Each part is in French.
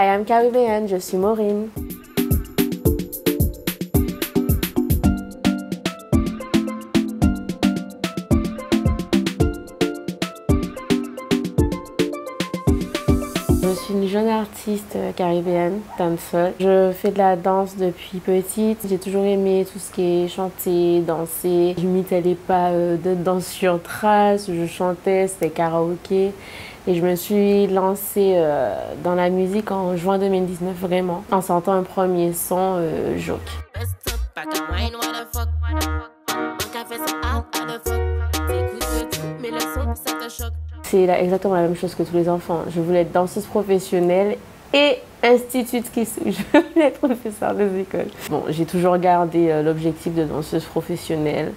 I am Caribbean, je suis Maureen. Je suis une jeune artiste caribéenne, dancehall. Je fais de la danse depuis petite. J'ai toujours aimé tout ce qui est chanter, danser. Je m'imitais les pas de danse sur trace, je chantais, c'était karaoké. Et je me suis lancée dans la musique en juin 2019, vraiment, en sortant un premier son, Joke. C'est exactement la même chose que tous les enfants. Je voulais être danseuse professionnelle et institutrice. Je voulais être professeure des écoles. Bon, j'ai toujours gardé l'objectif de danseuse professionnelle,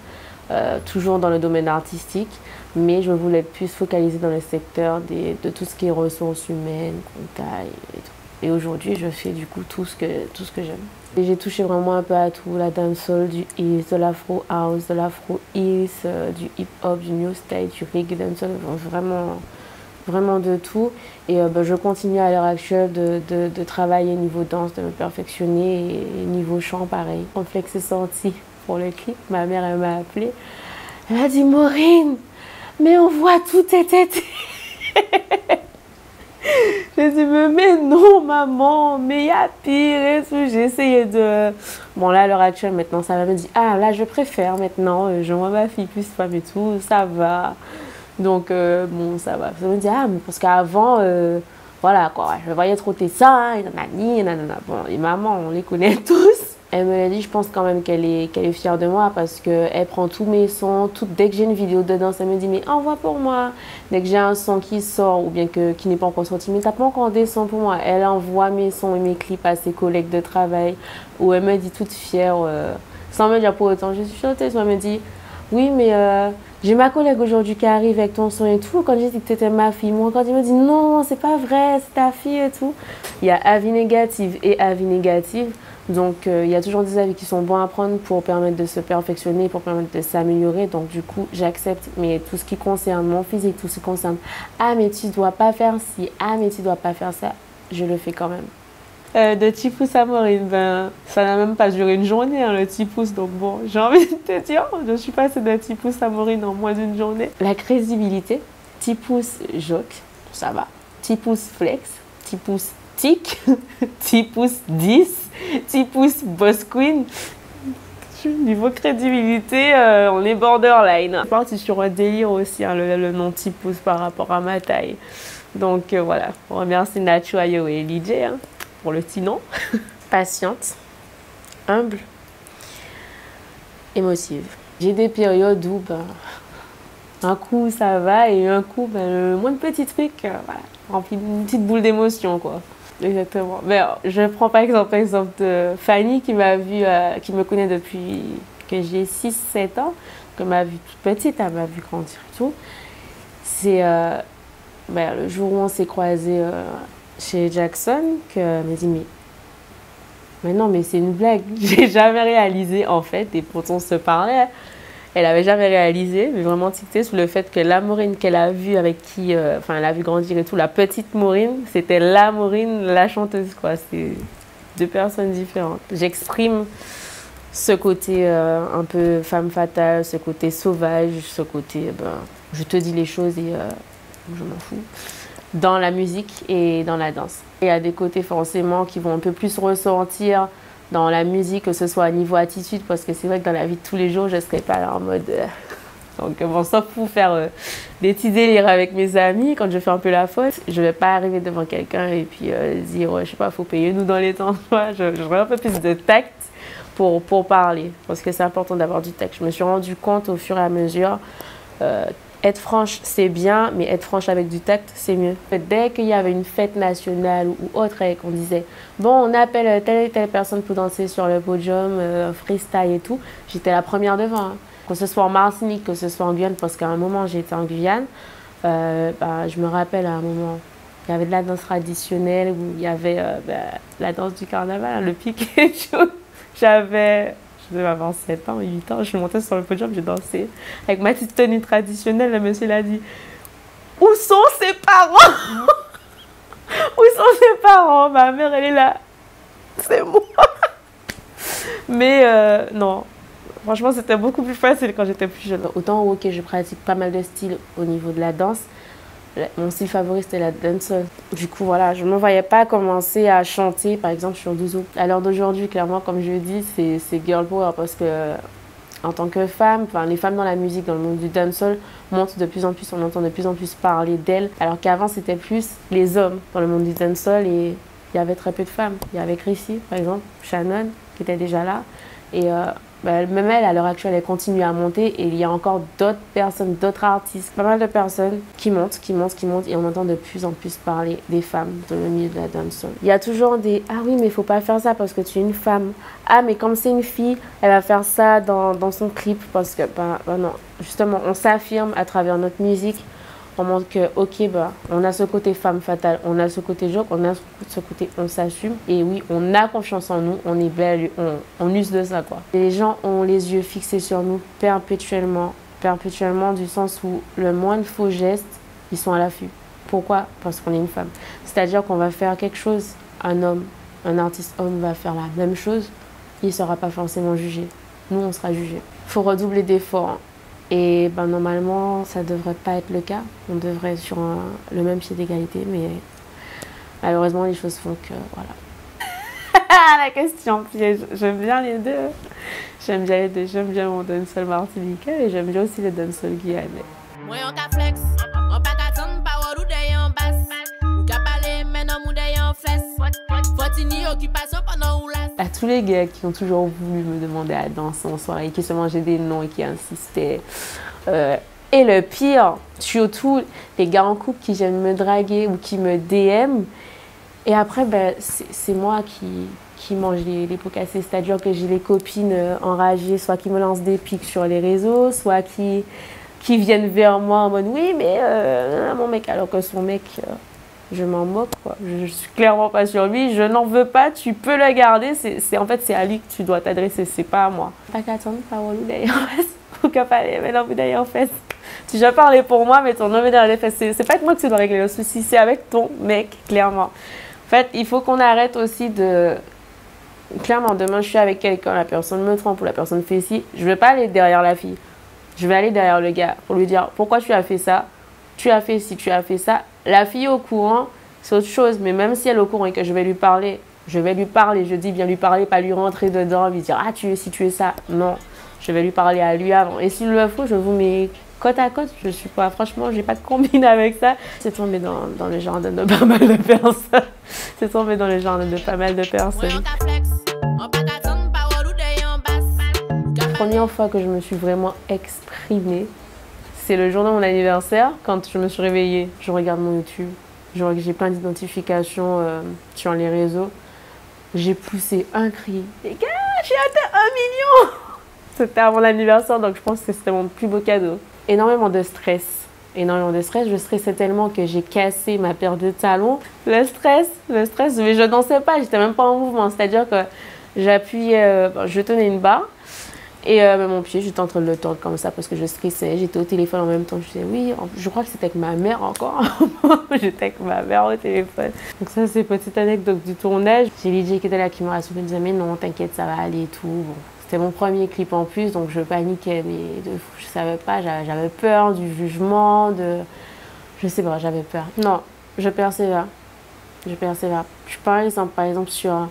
toujours dans le domaine artistique, mais je voulais être plus focalisée dans le secteur de tout ce qui est ressources humaines, compta et tout. Et aujourd'hui, je fais du coup tout ce que j'aime. J'ai touché vraiment un peu à tout, la dancehall, du east, de l'afro house, de l'afro east, du hip hop, du new style, du reggae dancehall, vraiment de tout. Et je continue à l'heure actuelle de travailler niveau danse, de me perfectionner, et niveau chant pareil. Quand Flex est sorti pour le clip, ma mère elle m'a appelée. Elle m'a dit Maureen, mais on voit tout tes têtes. J'ai dit, mais non, maman, mais il y a pire et tout. J'ai essayé de... Bon, là, à l'heure actuelle, maintenant, ça va me dire, ah, là, je préfère maintenant, je vois ma fille plus femme et tout, ça va. Donc, bon, ça va. Ça me dit, ah, mais parce qu'avant, voilà, quoi, je voyais trop tes seins, et nanani, et nanana. Bon, les mamans, on les connaît tous. Elle me l'a dit, je pense quand même qu'elle est fière de moi parce qu'elle prend tous mes sons. Dès que j'ai une vidéo de danse, elle me dit, mais envoie pour moi. Dès que j'ai un son qui sort ou bien qui n'est pas encore sorti, mais t'as pas encore des sons pour moi. Elle envoie mes sons et mes clips à ses collègues de travail où elle me dit toute fière, sans me dire pour autant, je suis chanteuse. Elle me dit, oui, mais j'ai ma collègue aujourd'hui qui arrive avec ton son et tout. Quand j'ai dit que tu étais ma fille, moi quand il me dit, non, c'est pas vrai, c'est ta fille et tout. Il y a avis négatif et avis négatif. Donc, il y a toujours des avis qui sont bons à prendre pour permettre de se perfectionner, pour permettre de s'améliorer. Donc, du coup, j'accepte. Mais tout ce qui concerne mon physique, tout ce qui concerne « Ah, mais tu dois pas faire ci, ah, mais tu dois pas faire ça », je le fais quand même. De petit pouce à Maureen, ben, ça n'a même pas duré une journée, hein, le petit pouce. Donc, bon, j'ai envie de te dire, je suis passée d'un petit pouce à Maureen en moins d'une journée. La crédibilité, petit pouce Joke, ça va. Petit pouce Flex, petit pouce Tic, petit pouce 10. Petit pouce Boss Queen. Niveau crédibilité, on est borderline. Je suis partie sur un délire aussi, hein, le nom petit pouce par rapport à ma taille. Donc voilà, on remercie Nacho, Ayo et LJ hein, pour le petit nom. Patiente, humble, émotive. J'ai des périodes où un coup ça va et un coup le moins de petits trucs, voilà, rempli d'une petite boule d'émotion quoi. Exactement. Mais je prends par exemple de Fanny qui m'a vu, qui me connaît depuis que j'ai 6-7 ans, qui m'a vue toute petite, elle m'a vu grandir et tout. C'est le jour où on s'est croisés chez Jackson qu'elle m'a dit mais non mais c'est une blague. J'ai jamais réalisé en fait et pourtant on se parlait. Elle n'avait jamais réalisé, mais vraiment tiqué sur le fait que la Maureen qu'elle a vue, avec qui, elle a vu grandir et tout, la petite Maureen, c'était la Maureen, la chanteuse, quoi. C'est deux personnes différentes. J'exprime ce côté un peu femme fatale, ce côté sauvage, ce côté, je te dis les choses et je m'en fous, dans la musique et dans la danse. Il y a des côtés forcément qui vont un peu plus ressentir dans la musique, que ce soit à niveau attitude, parce que c'est vrai que dans la vie de tous les jours, je ne serais pas là en mode... Donc bon, sauf pour faire des petits délires avec mes amis, quand je fais un peu la faute, je ne vais pas arriver devant quelqu'un et puis dire, je sais pas, faut payer nous dans les temps. J'aurais un peu plus de tact pour parler, parce que c'est important d'avoir du tact. Je me suis rendu compte au fur et à mesure, être franche, c'est bien, mais être franche avec du tact, c'est mieux. Dès qu'il y avait une fête nationale ou autre et qu'on disait « Bon, on appelle telle et telle personne pour danser sur le podium, freestyle et tout », j'étais la première devant. Hein. Que ce soit en Martinique, que ce soit en Guyane, parce qu'à un moment, j'étais en Guyane, je me rappelle à un moment, il y avait de la danse traditionnelle, où il y avait la danse du carnaval, le pique et tout. Je devais avoir 7 ans, 8 ans, je suis montée sur le podium, j'ai dansé. Avec ma petite tenue traditionnelle, le monsieur l'a dit « Où sont ses parents ?» Où sont ses parents? Ma mère, elle est là. C'est moi. Mais non, franchement, c'était beaucoup plus facile quand j'étais plus jeune. Autant, ok, je pratique pas mal de styles au niveau de la danse. Mon style favori, c'était la dancehall. Du coup, voilà, je ne me voyais pas commencer à chanter, par exemple, sur Douzo. À l'heure d'aujourd'hui, clairement, comme je dis, c'est girl power parce que, en tant que femme, enfin, les femmes dans la musique, dans le monde du dancehall, montent de plus en plus, on entend de plus en plus parler d'elles. Alors qu'avant, c'était plus les hommes dans le monde du dancehall et il y avait très peu de femmes. Il y avait Chrissy, par exemple, Shannon, qui était déjà là. Et même elle, à l'heure actuelle, elle continue à monter. Et il y a encore d'autres personnes, d'autres artistes, pas mal de personnes qui montent. Et on entend de plus en plus parler des femmes dans le milieu de la dancehall. Il y a toujours des « Ah oui, mais il faut pas faire ça parce que tu es une femme. Ah, mais comme c'est une fille, elle va faire ça dans son clip. » Parce que, non, justement, on s'affirme à travers notre musique. On montre que, ok, on a ce côté femme fatale, on a ce côté joke, on a ce côté on s'assume. Et oui, on a confiance en nous, on est belle, on use de ça, quoi. Et les gens ont les yeux fixés sur nous perpétuellement, du sens où le moindre faux geste, ils sont à l'affût. Pourquoi? Parce qu'on est une femme. C'est-à-dire qu'on va faire quelque chose, un homme, un artiste homme va faire la même chose, il ne sera pas forcément jugé. Nous, on sera jugé. Il faut redoubler d'efforts. Et normalement, ça ne devrait pas être le cas. On devrait être sur le même pied d'égalité, mais malheureusement, les choses font que, voilà. La question piège. J'aime bien les deux. J'aime bien mon dancehall martiniquais et j'aime bien aussi le dancehall guyanais. Moi, on ka flex, on pas qu'à attendre par où d'ailleurs en basse. Ou qu'à parler maintenant ou d'ailleurs en flex. Faut une occupation pendant ou là. À tous les gars qui ont toujours voulu me demander à danser en soirée, qui se mangeaient des noms et qui insistaient. Et le pire, surtout les gars en couple qui viennent me draguer ou qui me DM. Et après, c'est moi qui mange les pots cassés. C'est-à-dire que j'ai les copines enragées, soit qui me lancent des pics sur les réseaux, soit qui viennent vers moi en mode oui, mais mon mec, alors que son mec, je m'en moque, quoi. Je suis clairement pas sur lui, je n'en veux pas, tu peux le garder. En fait, c'est à lui que tu dois t'adresser, c'est pas à moi. Pas qu'attendre, pas relou d'ailleurs en face. Ou qu'à parler, mais non, d'ailleurs en face. Tu dois parler pour moi, mais ton nom est derrière les fesses. C'est pas avec moi que tu dois régler le souci, c'est avec ton mec, clairement. En fait, il faut qu'on arrête aussi de. Clairement, demain, je suis avec quelqu'un, la personne me trompe ou la personne fait ci. Je vais pas aller derrière la fille. Je vais aller derrière le gars pour lui dire pourquoi tu as fait ça. Tu as fait ci, tu as fait ça. La fille est au courant, c'est autre chose. Mais même si elle est au courant et que je vais lui parler, je dis bien lui parler, pas lui rentrer dedans, lui dire ah tu es ci, tu es ça. Non, je vais lui parler à lui avant. Et s'il le faut, je vous mets côte à côte. Je suis pas, franchement, j'ai pas de combine avec ça. C'est tombé dans le jardin de pas mal de personnes. C'est tombé dans le jardin de pas mal de personnes. La première fois que je me suis vraiment exprimée, c'est le jour de mon anniversaire, quand je me suis réveillée. Je regarde mon YouTube, j'ai plein d'identifications sur les réseaux. J'ai poussé un cri. Les gars, j'ai atteint 1 million! C'était avant l'anniversaire, donc je pense que c'était mon plus beau cadeau. Énormément de stress. Je stressais tellement que j'ai cassé ma paire de talons. Le stress, mais je dansais pas, j'étais même pas en mouvement. C'est-à-dire que j'appuyais, je tenais une barre. Et mon pied, j'étais en train de le tordre comme ça parce que je stressais. J'étais au téléphone en même temps. Je disais oui, je crois que c'était avec ma mère encore. J'étais avec ma mère au téléphone. Donc ça, c'est petite anecdote du tournage. J'ai Lydia qui était là qui me rassurait. Elle me disait mais non, t'inquiète, ça va aller et tout. Bon, c'était mon premier clip en plus, donc je paniquais. Mais je savais pas, j'avais peur du jugement, je sais pas, j'avais peur. Non, je persévère. Par exemple sur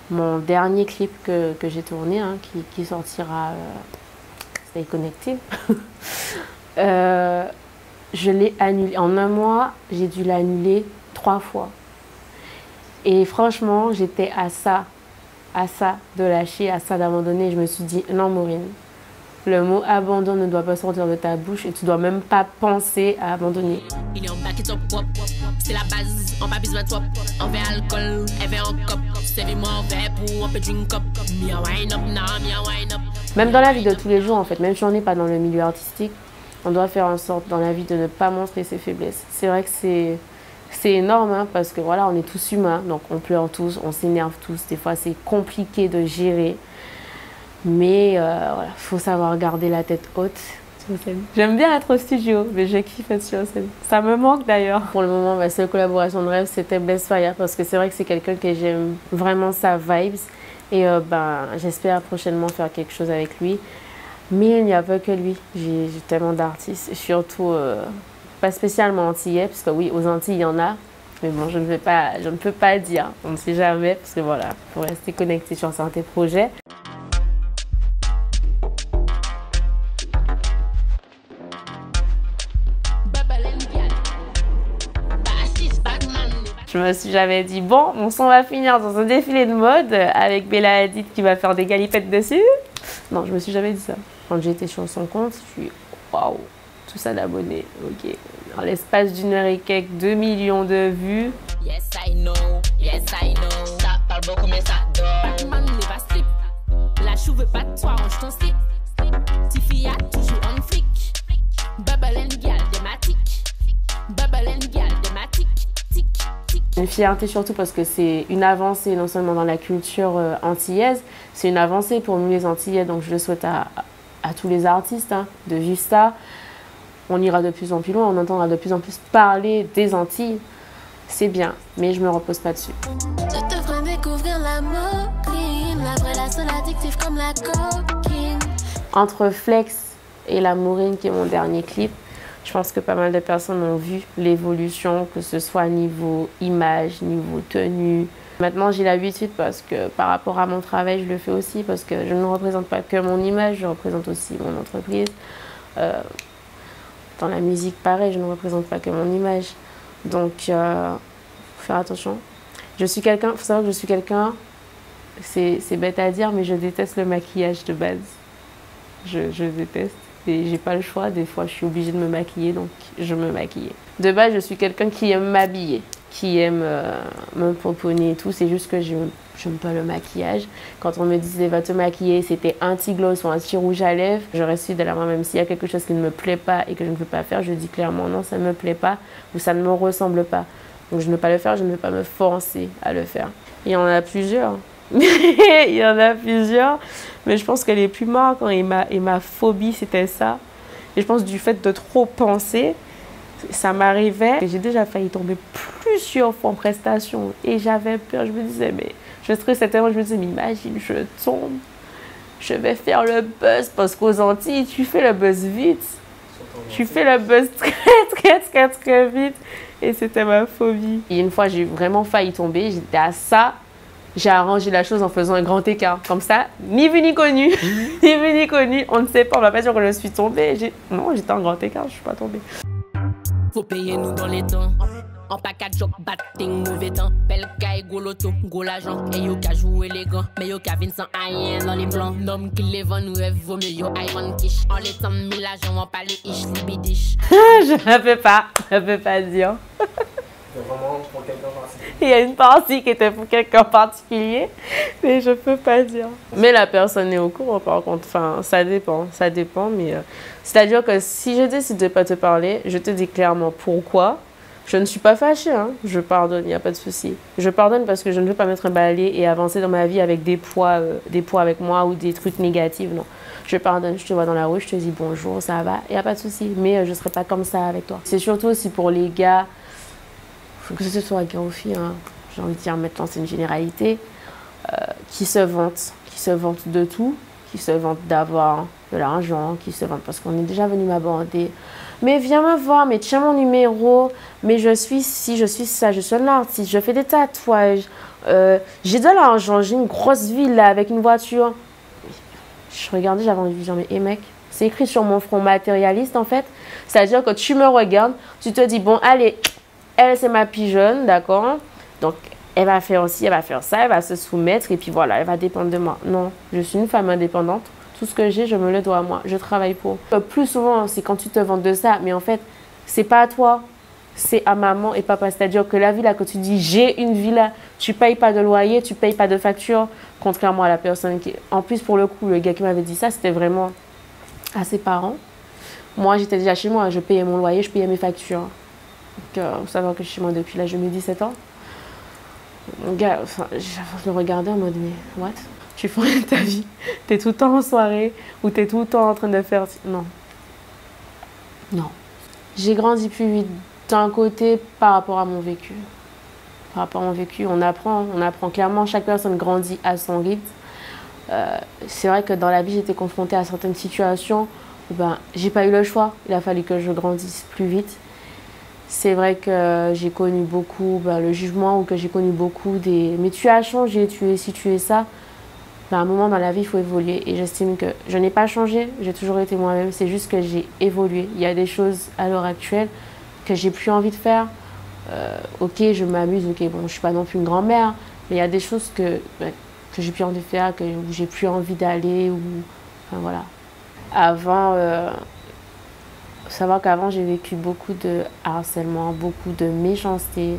mon dernier clip que j'ai tourné, hein, qui sortira Stay Connected, je l'ai annulé. En un mois, j'ai dû l'annuler 3 fois. Et franchement, j'étais à ça de lâcher, à ça d'abandonner. Je me suis dit, non Maureen, le mot abandon ne doit pas sortir de ta bouche et tu dois même pas penser à abandonner. C'est la base, on pas besoin de toi. On veut alcool, elle veut en cop. Servez-moi un verre pour un peu drink up. Même dans la vie de tous les jours, en fait, même si on n'est pas dans le milieu artistique, on doit faire en sorte dans la vie de ne pas montrer ses faiblesses. C'est vrai que c'est énorme, hein, parce que voilà, on est tous humains, donc on pleure tous, on s'énerve tous. Des fois, c'est compliqué de gérer. Mais voilà, faut savoir garder la tête haute. sur scène. J'aime bien être au studio, mais je kiffe être sur scène. Ça me manque d'ailleurs. Pour le moment, ma seule collaboration de rêve, c'était Bless Fire, parce que c'est vrai que c'est quelqu'un que j'aime vraiment sa vibes. Et j'espère prochainement faire quelque chose avec lui. Mais il n'y a pas que lui. J'ai tellement d'artistes, surtout pas spécialement antillais, parce que oui, aux Antilles, il y en a. Mais bon, je ne peux pas dire. On ne sait jamais, parce que voilà, il faut rester connecté sur certains projets. Je me suis jamais dit, bon, mon son va finir dans un défilé de mode avec Bella Hadid qui va faire des galipettes dessus. Non, je me suis jamais dit ça. Quand j'étais sur son compte, je suis waouh, tout ça d'abonnés, ok. Dans l'espace d'une heure et quelques, 2 millions de vues. Yes, I know, ça parle beaucoup, mais ça dort. Batman ne va slip. La chou veut pas de toi, range ton slip. Tiffy a toujours un flic. Bubble and gal, thématique. Bubble and gal, thématique. Une fierté surtout parce que c'est une avancée non seulement dans la culture antillaise, c'est une avancée pour nous les Antillais, donc je le souhaite à tous les artistes de vivre ça. On ira de plus en plus loin, on entendra de plus en plus parler des Antilles, c'est bien, mais je me repose pas dessus. Je te ferai découvrir la moquine, la vraie, la seule addictive comme la coquine. Entre Flex et La Mourine, qui est mon dernier clip, je pense que pas mal de personnes ont vu l'évolution, que ce soit niveau image, niveau tenue. Maintenant, j'ai l'habitude parce que par rapport à mon travail, je le fais aussi parce que je ne représente pas que mon image, je représente aussi mon entreprise. Dans la musique, pareil, je ne représente pas que mon image. Donc, faut faire attention. Je suis quelqu'un, faut savoir que je suis quelqu'un, c'est bête à dire, mais je déteste le maquillage de base. Je déteste. Et j'ai pas le choix, des fois je suis obligée de me maquiller, donc je me maquille. De base, je suis quelqu'un qui aime m'habiller, qui aime me pomponner et tout, c'est juste que je n'aime pas le maquillage. Quand on me disait va te maquiller, c'était un petit gloss ou un petit rouge à lèvres, je reste fidèle à moi-même. S'il y a quelque chose qui ne me plaît pas et que je ne peux pas faire, je dis clairement non, ça ne me plaît pas ou ça ne me ressemble pas. Donc je ne veux pas le faire, je ne veux pas me forcer à le faire. Il y en a plusieurs. Il y en a plusieurs, mais je pense que les plus marquants et ma phobie, c'était ça. Et je pense du fait de trop penser, ça m'arrivait. J'ai déjà failli tomber plusieurs fois en prestation et j'avais peur. Je me disais, mais je stressais tellement, je me disais, mais imagine, je tombe, je vais faire le buzz parce qu'aux Antilles, tu fais le buzz vite. Tu fais le buzz très vite. Et c'était ma phobie. Et une fois, j'ai vraiment failli tomber, j'étais à ça. J'ai arrangé la chose en faisant un grand écart. Comme ça, ni vu ni connu. Ni vu ni connu. On ne sait pas, on ne va pas dire que je suis tombée. Non, j'étais en grand écart, je ne suis pas tombée. Faut payer nous dans les temps. En package job batting, mauvais temps. Belle caille, gros loto, gros l'argent. Et yo ka jouer les gants, mais yo ka vin sans rien dans les blancs. L'homme qui les vend nous rêve, vaut mieux yo Iron Kish. En les temps, mille agents, on parle ish, libidish. Je ne peux pas dire. Vraiment pour quelqu'un particulier. Il y a une partie qui était pour quelqu'un particulier, mais je ne peux pas dire. Mais la personne est au courant par contre, enfin, ça dépend, mais c'est-à-dire que si je décide de ne pas te parler, je te dis clairement pourquoi. Je ne suis pas fâchée, hein. Je pardonne, il n'y a pas de souci. Je pardonne parce que je ne veux pas me trimballer et avancer dans ma vie avec des poids avec moi ou des trucs négatifs, non. Je pardonne, je te vois dans la rue, je te dis bonjour, ça va, il n'y a pas de souci, mais je ne serai pas comme ça avec toi. C'est surtout aussi pour les gars, que ce soit gars ou filles, hein, j'ai envie de dire maintenant c'est une généralité, qui se vantent de tout, qui se vantent d'avoir de l'argent, qui se vantent parce qu'on est déjà venu m'aborder. Mais viens me voir, mais tiens mon numéro, mais je suis ci, je suis ça, je suis un artiste, je fais des tatouages, j'ai de l'argent, j'ai une grosse villa avec une voiture. Je regardais, j'avais envie de dire, mais hey mec, c'est écrit sur mon front matérialiste en fait. C'est-à-dire que tu me regardes, tu te dis, bon allez, elle c'est ma pigeonne, d'accord? Donc elle va faire aussi, elle va faire ça, elle va se soumettre et puis voilà, elle va dépendre de moi. Non, je suis une femme indépendante. Tout ce que j'ai, je me le dois à moi. Je travaille pour. Le plus souvent, c'est quand tu te vantes de ça, mais en fait, c'est pas à toi, c'est à maman et papa. C'est-à-dire que la villa, quand tu dis j'ai une villa, tu payes pas de loyer, tu payes pas de facture, contrairement à la personne qui. En plus, pour le coup, le gars qui m'avait dit ça, c'était vraiment à ses parents. Moi, j'étais déjà chez moi, je payais mon loyer, je payais mes factures. Donc, vous savez que je suis chez moi depuis l'âge de mes 17 ans. Mon gars, enfin, je le regardais en mode, mais what? Tu fais ta vie, tu es tout le temps en soirée ou tu es tout le temps en train de faire... Non, Non. J'ai grandi plus vite d'un côté par rapport à mon vécu. Par rapport à mon vécu, on apprend clairement, chaque personne grandit à son rythme. C'est vrai que dans la vie, j'étais confrontée à certaines situations où j'ai pas eu le choix. Il a fallu que je grandisse plus vite. C'est vrai que j'ai connu beaucoup le jugement ou que j'ai connu beaucoup des « mais tu as changé, tu es ci, tu es ça ». À un moment dans la vie, il faut évoluer et j'estime que je n'ai pas changé, j'ai toujours été moi-même, c'est juste que j'ai évolué. Il y a des choses à l'heure actuelle que j'ai plus envie de faire. Ok, je m'amuse, ok, bon, je suis pas non plus une grand-mère, mais il y a des choses que j'ai plus envie de faire, où j'ai plus envie d'aller, enfin voilà. Avant, faut savoir qu'avant j'ai vécu beaucoup de harcèlement, beaucoup de méchanceté,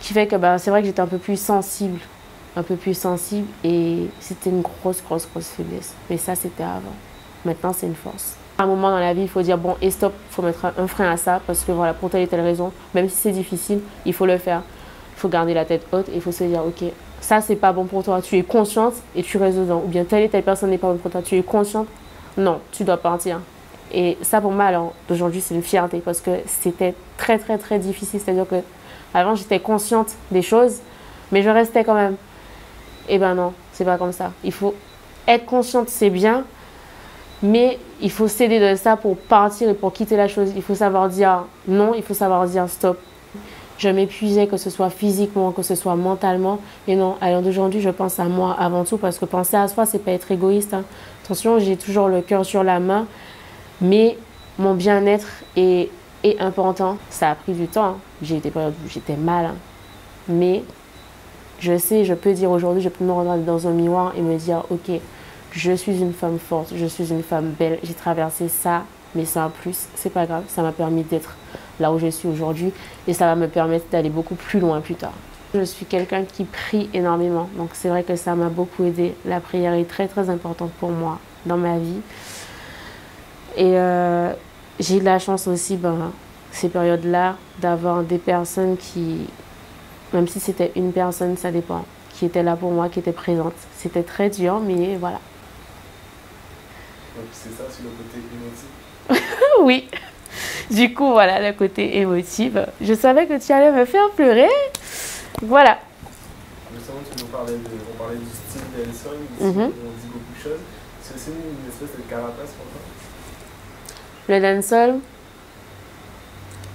qui fait que c'est vrai que j'étais un peu plus sensible et c'était une grosse faiblesse. Mais ça c'était avant. Maintenant c'est une force. À un moment dans la vie, il faut dire bon et stop, il faut mettre un frein à ça parce que voilà, pour telle et telle raison, même si c'est difficile, il faut le faire. Il faut garder la tête haute et il faut se dire ok, ça c'est pas bon pour toi, tu es consciente et tu restes dedans. Ou bien telle et telle personne n'est pas bonne pour toi, tu es consciente, non, tu dois partir. Et ça pour moi alors d'aujourd'hui c'est une fierté parce que c'était très difficile. C'est-à-dire que avant j'étais consciente des choses, mais je restais quand même. Et non, c'est pas comme ça. Il faut être consciente, c'est bien, mais il faut céder de ça pour partir et pour quitter la chose. Il faut savoir dire non, il faut savoir dire stop. Je m'épuisais, que ce soit physiquement, que ce soit mentalement. Et non, à l'heure d'aujourd'hui, je pense à moi avant tout parce que penser à soi, c'est pas être égoïste. Hein. Attention, j'ai toujours le cœur sur la main, mais mon bien-être est important. Ça a pris du temps. Hein. J'ai eu des périodes où j'étais mal, hein. Mais je sais, je peux dire aujourd'hui, je peux me regarder dans un miroir et me dire ok, je suis une femme forte, je suis une femme belle, j'ai traversé ça, mais c'est un plus, c'est pas grave, ça m'a permis d'être là où je suis aujourd'hui et ça va me permettre d'aller beaucoup plus loin plus tard. Je suis quelqu'un qui prie énormément, donc c'est vrai que ça m'a beaucoup aidé. La prière est très importante pour moi dans ma vie. Et j'ai eu de la chance aussi, ces périodes-là, d'avoir des personnes qui, même si c'était une personne, ça dépend, qui était là pour moi, qui était présente. C'était très dur, mais voilà. Donc c'est ça, c'est le côté émotif. Oui. Du coup, voilà, le côté émotif. Je savais que tu allais me faire pleurer. Voilà. Justement, on parlait du style dancehall, ici, on dit beaucoup de choses. C'est aussi une espèce de carapace pour toi? Le dancehall,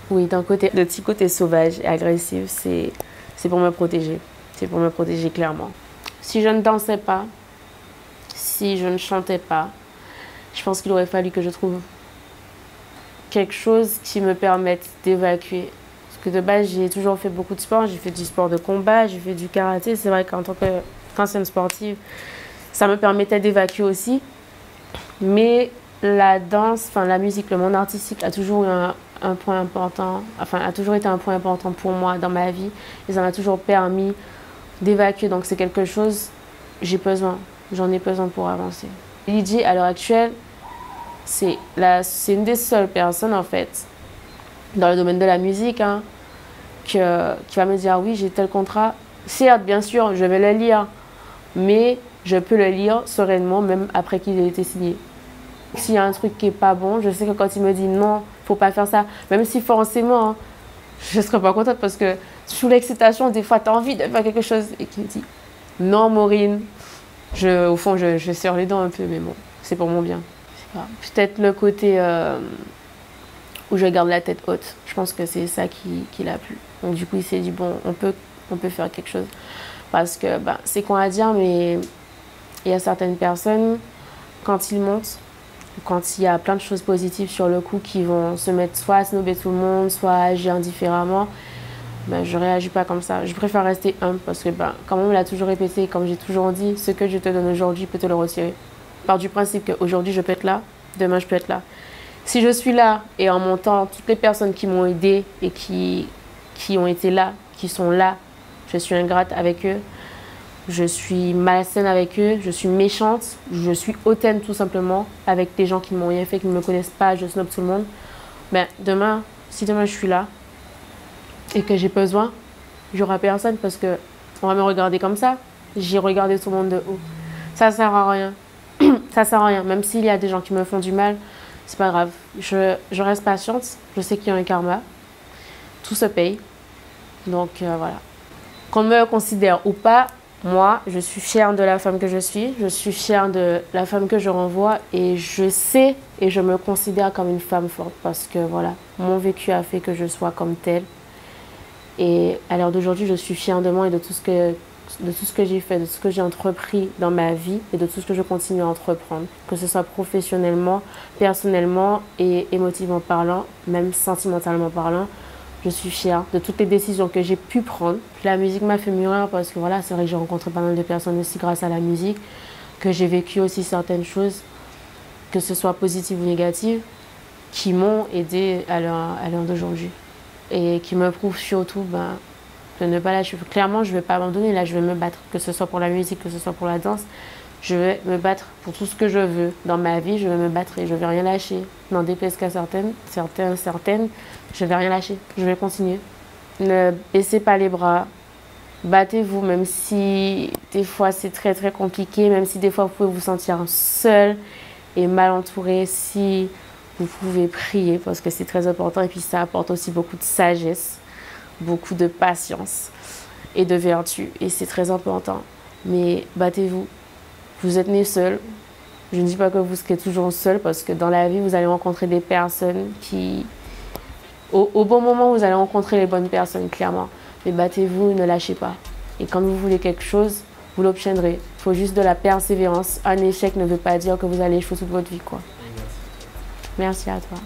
oui, d'un côté, le petit côté sauvage et agressif, c'est pour me protéger. C'est pour me protéger clairement. Si je ne dansais pas, si je ne chantais pas, je pense qu'il aurait fallu que je trouve quelque chose qui me permette d'évacuer. Parce que de base, j'ai toujours fait beaucoup de sport. J'ai fait du sport de combat, j'ai fait du karaté. C'est vrai qu'en tant qu'ancienne sportive, ça me permettait d'évacuer aussi. Mais la danse, la musique, le monde artistique a toujours eu un point important, a toujours été un point important pour moi dans ma vie. Et ça m'a toujours permis d'évacuer. Donc c'est quelque chose, j'en ai besoin pour avancer. Lydie, à l'heure actuelle, c'est une des seules personnes, en fait, dans le domaine de la musique, hein, qui va me dire, oui, j'ai tel contrat. Certes, bien sûr, je vais le lire, mais je peux le lire sereinement, même après qu'il ait été signé. S'il y a un truc qui n'est pas bon, je sais que quand il me dit non, il ne faut pas faire ça, même si forcément, hein, je ne serais pas contente parce que sous l'excitation, des fois, tu as envie de faire quelque chose et qu'il me dit non, Maureen. Au fond, je serre les dents un peu, mais bon, c'est pour mon bien. Peut-être le côté où je garde la tête haute. Je pense que c'est ça qui l'a plu. Donc du coup, il s'est dit, bon, on peut faire quelque chose. Parce que c'est con à dire, mais il y a certaines personnes, quand ils montent, quand il y a plein de choses positives sur le coup, qui vont se mettre soit à snober tout le monde, soit à agir différemment, je réagis pas comme ça. Je préfère rester humble parce que, comme on me l'a toujours répété, comme j'ai toujours dit, ce que je te donne aujourd'hui, peut te le retirer. Je pars du principe qu'aujourd'hui, je peux être là, demain, je peux être là. Si je suis là et en montant, toutes les personnes qui m'ont aidé et qui ont été là, qui sont là, je suis ingrate avec eux, je suis malsaine avec eux, je suis méchante, je suis hautaine tout simplement avec des gens qui ne m'ont rien fait, qui ne me connaissent pas, je snob tout le monde. Demain, si demain je suis là et que j'ai besoin, il n'y aura personne parce qu'on va me regarder comme ça. J'ai regardé tout le monde de haut. Ça ne sert à rien. Ça sert à rien. Même s'il y a des gens qui me font du mal, c'est pas grave. Je reste patiente. Je sais qu'il y a un karma. Tout se paye. Donc voilà. Qu'on me considère ou pas, moi, je suis fière de la femme que je suis. Je suis fière de la femme que je renvoie. Et je sais et je me considère comme une femme forte. Parce que voilà, mon vécu a fait que je sois comme telle. Et à l'heure d'aujourd'hui, je suis fière de moi et de tout ce que j'ai fait, de tout ce que j'ai entrepris dans ma vie et de tout ce que je continue à entreprendre. Que ce soit professionnellement, personnellement et émotivement parlant, même sentimentalement parlant. Je suis fière de toutes les décisions que j'ai pu prendre. La musique m'a fait mûrir parce que voilà, c'est vrai que j'ai rencontré pas mal de personnes aussi grâce à la musique, que j'ai vécu aussi certaines choses, que ce soit positives ou négatives, qui m'ont aidée à l'heure d'aujourd'hui. Et qui me prouvent surtout de ne pas lâcher. Clairement, je ne vais pas abandonner. Là, je vais me battre, que ce soit pour la musique, que ce soit pour la danse. Je vais me battre pour tout ce que je veux. Dans ma vie, je vais me battre et je ne vais rien lâcher. N'en déplaise qu'à certaines, je ne vais rien lâcher. Je vais continuer. Ne baissez pas les bras. Battez-vous, même si des fois c'est très très compliqué, même si des fois vous pouvez vous sentir seul et mal entouré. Si vous pouvez prier parce que c'est très important et puis ça apporte aussi beaucoup de sagesse, beaucoup de patience et de vertu et c'est très important. Mais battez-vous. Vous êtes né seul. Je ne dis pas que vous serez toujours seul parce que dans la vie, vous allez rencontrer des personnes qui... Au bon moment, vous allez rencontrer les bonnes personnes, clairement. Mais battez-vous, ne lâchez pas. Et quand vous voulez quelque chose, vous l'obtiendrez. Il faut juste de la persévérance. Un échec ne veut pas dire que vous allez échouer toute votre vie, quoi. Merci à toi.